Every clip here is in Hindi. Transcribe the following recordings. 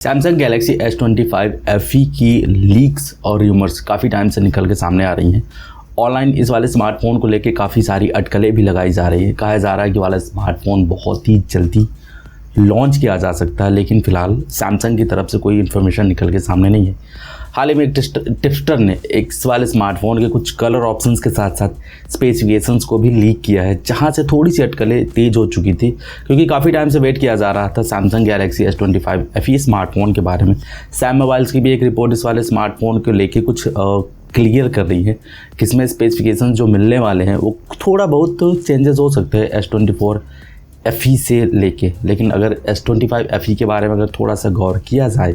सैमसंग गैलेक्सी S25 FE की लीक्स और र्यूमर्स काफ़ी टाइम से निकल के सामने आ रही हैं। ऑनलाइन इस वाले स्मार्टफोन को लेके काफ़ी सारी अटकलें भी लगाई जा रही हैं। कहा जा रहा है कि वाला स्मार्टफोन बहुत ही जल्दी लॉन्च किया जा सकता है, लेकिन फ़िलहाल सैमसंग की तरफ से कोई इन्फॉर्मेशन निकल के सामने नहीं है। हाल ही में एक टिप्सटर ने इस वाले स्मार्टफोन के कुछ कलर ऑप्शंस के साथ साथ स्पेसिफिकेशंस को भी लीक किया है, जहां से थोड़ी सी अटकलें तेज़ हो चुकी थी, क्योंकि काफ़ी टाइम से वेट किया जा रहा था Samsung Galaxy S25 FE smartphone के बारे में। सैम मोबाइल्स की भी एक रिपोर्ट इस वाले स्मार्टफोन को लेके कुछ क्लियर कर रही है कि इसमें स्पेसिफिकेशन जो मिलने वाले हैं वो थोड़ा बहुत चेंजेस हो सकते हैं S24 FE से लेके। लेकिन अगर S25 FE के बारे में अगर थोड़ा सा गौर किया जाए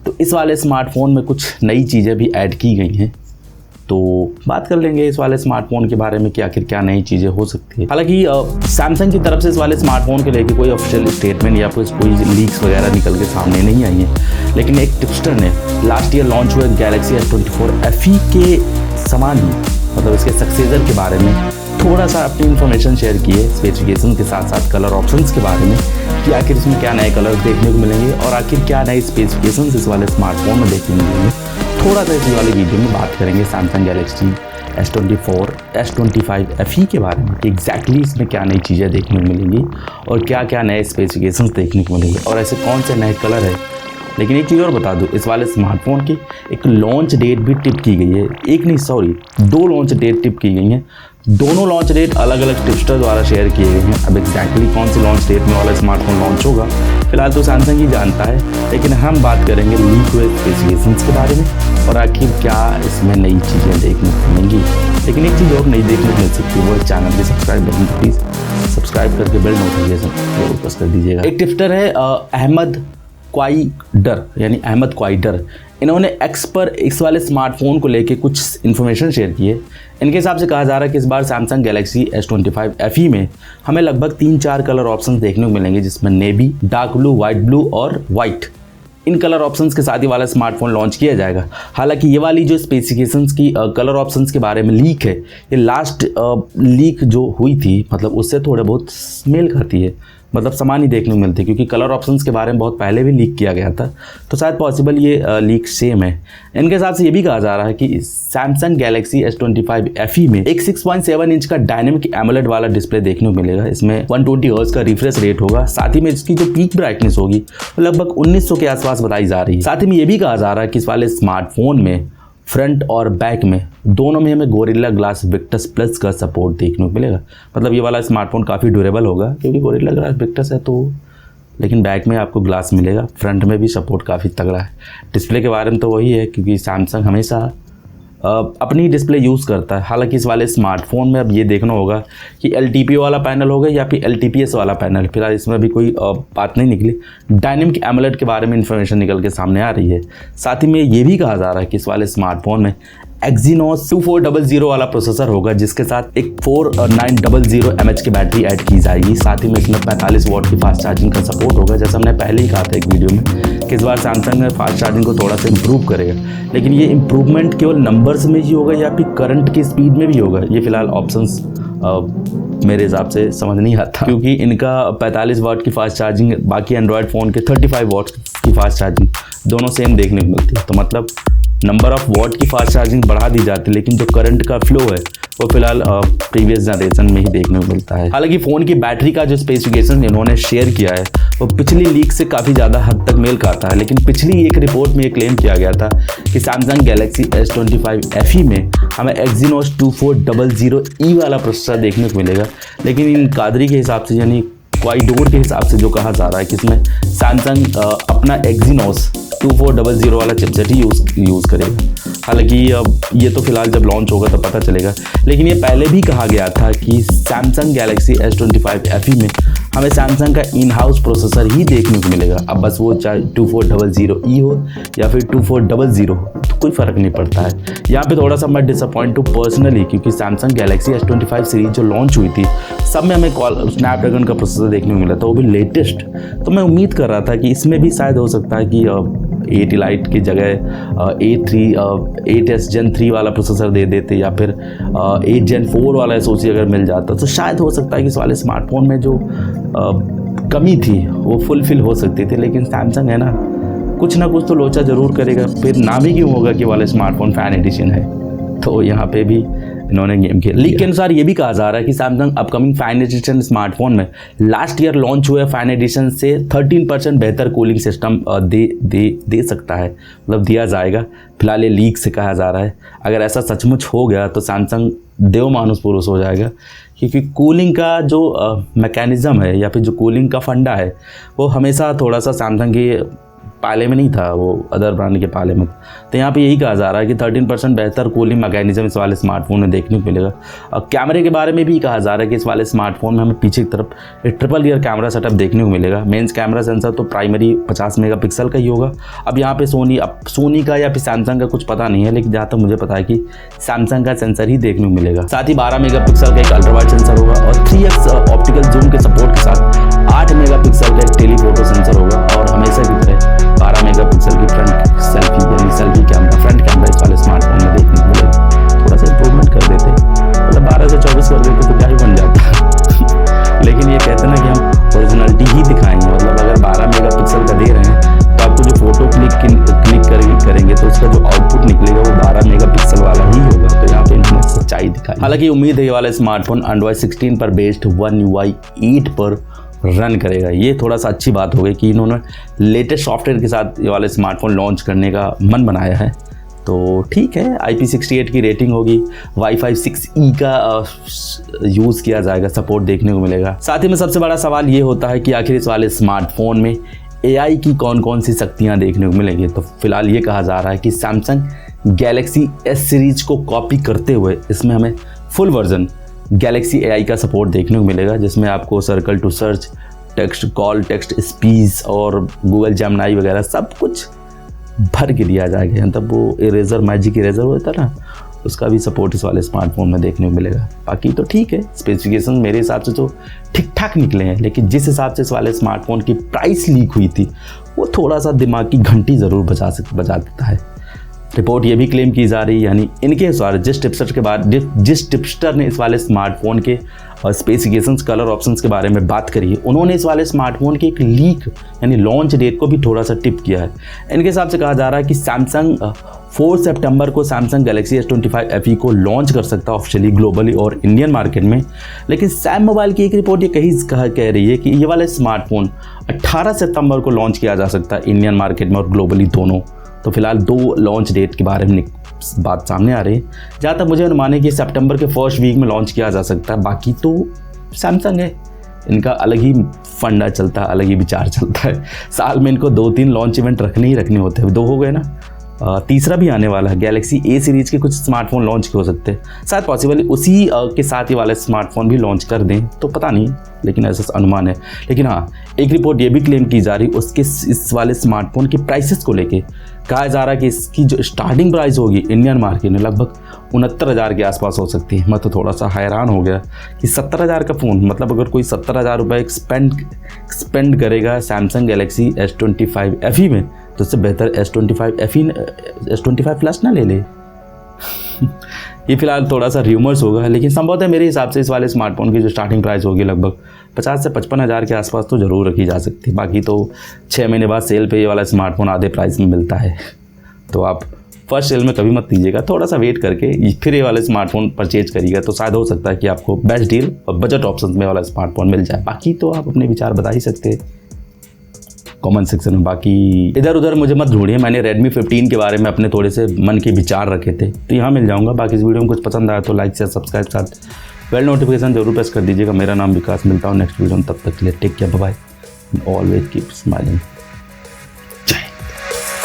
तो इस वाले स्मार्टफोन में कुछ नई चीज़ें भी ऐड की गई हैं। तो बात कर लेंगे इस वाले स्मार्टफोन के बारे में कि आखिर क्या नई चीज़ें हो सकती है। हालांकि सैमसंग की तरफ से इस वाले स्मार्टफोन को लेके कोई ऑफिशियल स्टेटमेंट या कोई लीक्स वगैरह निकल के सामने नहीं आई है, लेकिन एक टिप्सटर ने लास्ट ईयर लॉन्च हुए गैलेक्सी S24 FE के समान ही, मतलब इसके सक्सेसर के बारे में थोड़ा सा अपनी इन्फॉर्मेशन शेयर की है, स्पेसिफिकेशन के साथ साथ कलर ऑप्शंस के बारे में कि आखिर इसमें क्या नए कलर देखने को मिलेंगे और आखिर क्या नए स्पेसिफिकेशंस इस वाले स्मार्टफोन में देखने को मिलेंगे। थोड़ा सा इस वाले वीडियो में बात करेंगे Samsung Galaxy S24 S25 FE के बारे में कि एग्जैक्टली इसमें क्या नई चीज़ें देखने को मिलेंगी और क्या क्या नए स्पेसिफिकेशंस देखने को मिलेंगे और ऐसे कौन से नए कलर है। लेकिन एक चीज़ और बता दूं, इस वाले स्मार्टफोन की एक लॉन्च डेट भी टिप की गई है। एक नहीं, सॉरी, 2 लॉन्च डेट टिप की गई हैं। दोनों लॉन्च डेट अलग अलग टिप्सटर द्वारा शेयर किए गए हैं। अब एग्जैक्टली कौन सी लॉन्च डेट में वाला स्मार्टफोन लॉन्च होगा फिलहाल तो सैमसंग ही जानता है, लेकिन हम बात करेंगे लीक हुए स्पेसिफिकेशंस के बारे में और आखिर क्या इसमें नई चीज़ें देखने को मिलेंगी। लेकिन एक चीज़ और नई देखने को मिल सकती है, वो चैनल के सब्सक्राइब बटन को प्लीज़ सब्सक्राइब करके बेल नोटिफिकेशन जरूर प्रेस कर दीजिएगा। एक टिप्सटर है अहमद क्वाइडर, इन्होंने एक्स पर इस वाले स्मार्टफोन को लेके कुछ इन्फॉर्मेशन शेयर की है। इनके हिसाब से कहा जा रहा है कि इस बार सैमसंग गैलेक्सी S25 FE में हमें लगभग 3-4 कलर ऑप्शंस देखने को मिलेंगे, जिसमें नेवी, डार्क ब्लू और वाइट। इन कलर ऑप्शंस के साथ ही वाला स्मार्टफोन लॉन्च किया जाएगा। हालांकि ये वाली जो स्पेसिफिकेशंस की कलर ऑप्शंस के बारे में लीक है, ये लास्ट लीक जो हुई थी मतलब उससे थोड़ा बहुत मेल खाती है, मतलब समान ही देखने को मिलती है, क्योंकि कलर ऑप्शंस के बारे में बहुत पहले भी लीक किया गया था, तो शायद पॉसिबल ये लीक सेम है। इनके हिसाब से ये भी कहा जा रहा है कि सैमसंग गैलेक्सी S25 FE में एक 6.7 इंच का डायनेमिक एमोलेड वाला डिस्प्ले देखने को मिलेगा। इसमें 120 हर्ट्ज का रिफ्रेश रेट होगा। साथ ही में इसकी जो पीक ब्राइटनेस होगी वो लगभग 1900 के आसपास बताई जा रही है। साथ ही में ये भी कहा जा रहा है कि इस वाले स्मार्टफोन में फ्रंट और बैक में दोनों में हमें गोरिल्ला ग्लास विक्टस प्लस का सपोर्ट देखने को मिलेगा। मतलब ये वाला स्मार्टफोन काफ़ी ड्यूरेबल होगा, क्योंकि गोरिल्ला ग्लास विक्टस है तो, लेकिन बैक में आपको ग्लास मिलेगा। फ्रंट में भी सपोर्ट काफ़ी तगड़ा है। डिस्प्ले के बारे में तो वही है, क्योंकि सैमसंग हमेशा अपनी डिस्प्ले यूज़ करता है। हालांकि इस वाले स्मार्टफोन में अब ये देखना होगा कि LTPO वाला पैनल होगा या फिर LTPS वाला पैनल। फिलहाल इसमें अभी कोई बात नहीं निकली। डायनेमिक एमोलेड के बारे में इन्फॉर्मेशन निकल के सामने आ रही है। साथ ही में ये भी कहा जा रहा है कि इस वाले स्मार्टफोन में Exynos 2400 वाला प्रोसेसर होगा, जिसके साथ एक 4900 mAh की बैटरी ऐड की जाएगी। साथ ही में इसमें 45 वॉट की फास्ट चार्जिंग का सपोर्ट होगा, जैसा हमने पहले ही कहा था एक वीडियो में कि इस बार सैमसंग ने फास्ट चार्जिंग को थोड़ा सा इम्प्रूव करेगा। लेकिन ये इम्प्रूवमेंट केवल नंबर्स में ही होगा या फिर करंट की स्पीड में भी होगा, ये फिलहाल ऑप्शंस मेरे हिसाब से समझ नहीं आता, क्योंकि इनका 45 वाट की फास्ट चार्जिंग बाकी एंड्रॉयड फ़ोन के 35 वाट की फास्ट चार्जिंग दोनों सेम देखने को मिलती है। तो मतलब नंबर ऑफ वॉट की फास्ट चार्जिंग बढ़ा दी जाती है, लेकिन जो करंट का फ्लो है वो फिलहाल प्रीवियस जनरेशन में ही देखने को मिलता है। हालांकि फ़ोन की बैटरी का जो स्पेसिफिकेशन इन्होंने शेयर किया है वो पिछली लीक से काफ़ी ज़्यादा हद तक मेल खाता है। लेकिन पिछली एक रिपोर्ट में ये क्लेम किया गया था कि सैमसंग गैलेक्सी S25 FE में हमें Exynos 2400E वाला प्रोसेसर देखने को मिलेगा। लेकिन इन कादरी के हिसाब से, यानी क्वाइडोर के हिसाब से जो कहा जा रहा है कि इसमें सैमसंग अपना Exynos 2400 वाला चिपसेट ही यूज़ करेगा। हालांकि ये तो फिलहाल जब लॉन्च होगा तो पता चलेगा, लेकिन ये पहले भी कहा गया था कि सैमसंग गैलेक्सी S25 FE में हमें सैमसंग का इन हाउस प्रोसेसर ही देखने को मिलेगा। अब बस वो चाहे 2400E हो या फिर 2400 हो, तो कोई फ़र्क नहीं पड़ता है। यहाँ पे थोड़ा सा मैं डिसअपॉइंट हूँ पर्सनली, क्योंकि सैमसंग गैलेक्सी S25 सीरीज जो लॉन्च हुई थी सब में हमें स्नैपड्रैगन का प्रोसेसर देखने को मिला था, वो भी लेटेस्ट। तो मैं उम्मीद कर रहा था कि इसमें भी शायद हो सकता है कि 8 Elite की जगह 8S Gen 3 वाला प्रोसेसर दे देते, या फिर 8 Gen 4 वाला SoC अगर मिल जाता तो शायद हो सकता है कि इस वाले स्मार्टफोन में जो कमी थी वो फुलफिल हो सकती थी। लेकिन सैमसंग है ना, कुछ ना कुछ तो लोचा ज़रूर करेगा, फिर नाम ही क्यों होगा कि वाला स्मार्टफोन फैन एडिशन है। तो यहाँ पे भी इन्होंने गेम खेल। लीक के अनुसार ये भी कहा जा रहा है कि Samsung upcoming fan addition smartphone में लास्ट ईयर लॉन्च हुए फैन एडिशन से 13% बेहतर कूलिंग सिस्टम दे सकता है, मतलब दिया जाएगा। फिलहाल ये लीक से कहा जा रहा है। अगर ऐसा सचमुच हो गया तो सैमसंग देव मानुस पुरुष हो जाएगा, क्योंकि कूलिंग का जो मैकेनिज़्म है या फिर जो कूलिंग का फंडा है वो हमेशा थोड़ा सा सैमसंग के पाले में नहीं था, वो अदर ब्रांड के पाले में। तो यहाँ पे यही कहा जा रहा है कि 13% बेहतर कूलिंग मैकेनिज्म इस वाले स्मार्टफोन में देखने को मिलेगा। और कैमरे के बारे में भी कहा जा रहा है कि इस वाले स्मार्टफोन में हमें पीछे की तरफ एक ट्रिपल रियर कैमरा सेटअप देखने को मिलेगा। मेंस कैमरा सेंसर तो प्राइमरी 50 मेगापिक्सल का ही होगा। अब यहाँ पे सोनी का या फिर सैमसंग का कुछ पता नहीं है, लेकिन जहाँ तक मुझे पता है कि सैमसंग का सेंसर ही देखने को मिलेगा। साथ ही 12 मेगापिक्सल का एक अल्ट्रावाइड सेंसर होगा और 3x ऑप्टिकल जूम के सपोर्ट के साथ 8 मेगापिक्सल का एक टेलीफोटो सेंसर होगा। और हमेशा की तरह 12 मेगापिक्सल की फ्रंट सेल्फी यानी सेल्फी कैमरा, फ्रंट कैमरा इस वाले स्मार्टफोन में देखने को मिलेगा। थोड़ा सा इंप्रूवमेंट कर देते, मतलब 12 से 24 कर देते तो क्या ही बन जाता। लेकिन ये कहते हैं ना कि हम ओरिजिनलिटी ही दिखाएंगे, मतलब अगर 12 मेगापिक्सल का दे रहे हैं तो आपको जो फोटो क्लिक करेंगे तो उसका जो आउटपुट निकलेगा वो 12 मेगापिक्सल वाला ही होगा। तो यहाँ पे इन्होंने सच्चाई दिखाई। हालांकि उम्मीद है ये वाला स्मार्टफोन एंड्रॉइड 16 पर बेस्ड One UI 8 पर रन करेगा। ये थोड़ा सा अच्छी बात हो गई कि इन्होंने लेटेस्ट सॉफ्टवेयर के साथ ये वाला स्मार्टफोन लॉन्च करने का मन बनाया है। तो ठीक है, IP68 की रेटिंग होगी, Wi-Fi 6E का यूज़ किया जाएगा, सपोर्ट देखने को मिलेगा। साथ ही में सबसे बड़ा सवाल ये होता है कि आखिर इस वाले स्मार्टफोन में AI की कौन कौन सी शक्तियाँ देखने को मिलेंगी। तो फिलहाल ये कहा जा रहा है कि सैमसंग गैलेक्सी S सीरीज को कॉपी करते हुए इसमें हमें फुल वर्जन गैलेक्सी AI का सपोर्ट देखने को मिलेगा, जिसमें आपको circle to search, text call, text speech और गूगल जेमिनी वगैरह सब कुछ भर के दिया जाएगा। मतलब वो इरेजर, मैजिक इरेजर होता है ना, उसका भी सपोर्ट इस वाले स्मार्टफोन में देखने को मिलेगा। बाकी तो ठीक है, स्पेसिफिकेशन मेरे हिसाब से तो ठीक ठाक निकले हैं, लेकिन जिस हिसाब से इस वाले स्मार्टफोन की प्राइस लीक हुई थी वो थोड़ा सा दिमाग की घंटी ज़रूर बजा देता है। रिपोर्ट ये भी क्लेम की जा रही है, यानी इनके अनुसार जिस टिपस्टर ने इस वाले स्मार्टफोन के स्पेसिफिकेशंस, कलर ऑप्शंस के बारे में बात करी है, उन्होंने इस वाले स्मार्टफोन की एक लीक यानी लॉन्च डेट को भी थोड़ा सा टिप किया है। इनके हिसाब से कहा जा रहा है कि सैमसंग 4 सितंबर को सैमसंग गैलेक्सी S25 FE को लॉन्च कर सकता है ऑफिशियली ग्लोबली और इंडियन मार्केट में। लेकिन सैम मोबाइल की एक रिपोर्ट ये कह रही है कि ये वाला स्मार्टफोन 18 सितंबर को लॉन्च किया जा सकता है इंडियन मार्केट में और ग्लोबली दोनों। तो फिलहाल 2 लॉन्च डेट के बारे में बात सामने आ रही है। जहाँ तक मुझे अनुमान है कि सितंबर के फर्स्ट वीक में लॉन्च किया जा सकता है। बाकी तो सैमसंग है, इनका अलग ही फंडा चलता है, अलग ही विचार चलता है। साल में इनको 2-3 लॉन्च इवेंट रखने ही रखने होते हैं। 2 हो गए ना, तीसरा भी आने वाला है। गैलेक्सी A सीरीज़ के कुछ स्मार्टफोन लॉन्च हो सकते हैं, शायद पॉसिबल उसी के साथ ही वाले स्मार्टफोन भी लॉन्च कर दें, तो पता नहीं, लेकिन ऐसा अनुमान है। लेकिन हाँ, एक रिपोर्ट ये भी क्लेम की जा रही उसके इस वाले स्मार्टफोन की प्राइसेस को लेके कहा जा रहा है कि इसकी जो स्टार्टिंग प्राइस होगी इंडियन मार्केट में लगभग 69,000 के आसपास हो सकती है। मैं तो थोड़ा सा हैरान हो गया कि 70,000 का फ़ोन, मतलब अगर कोई 70,000 रुपये स्पेंड करेगा सैमसंग गैलेक्सी S25 FE में, तो उससे बेहतर S25 प्लस ना ले ले। ये फिलहाल थोड़ा सा र्यूमर्स होगा, लेकिन संभवतः है मेरे हिसाब से इस वाले स्मार्टफोन की जो स्टार्टिंग प्राइस होगी लगभग 50 से 55,000 के आसपास तो ज़रूर रखी जा सकती है। बाकी तो 6 महीने बाद सेल पे ये वाला स्मार्टफोन आधे प्राइस में मिलता है, तो आप फर्स्ट सेल में कभी मत लीजिएगा, थोड़ा सा वेट करके फिर ये वाला स्मार्टफोन परचेज करिएगा, तो शायद हो सकता है कि आपको बेस्ट डील और बजट ऑप्शन में वाला स्मार्टफोन मिल जाए। बाकी तो आप अपने विचार बता ही सकते हैं कमेंट सेक्शन में। बाकी इधर उधर मुझे मत ढूंढिए, मैंने Redmi 15 के बारे में अपने थोड़े से मन के विचार रखे थे, तो यहाँ मिल जाऊँगा। बाकी इस वीडियो में कुछ पसंद आया तो लाइक शेयर सब्सक्राइब साथ बेल नोटिफिकेशन जरूर प्रेस कर दीजिएगा। मेरा नाम विकास, मिलता हूँ नेक्स्ट वीडियो में, तब तक के लिए take care, bye bye, always keep smiling.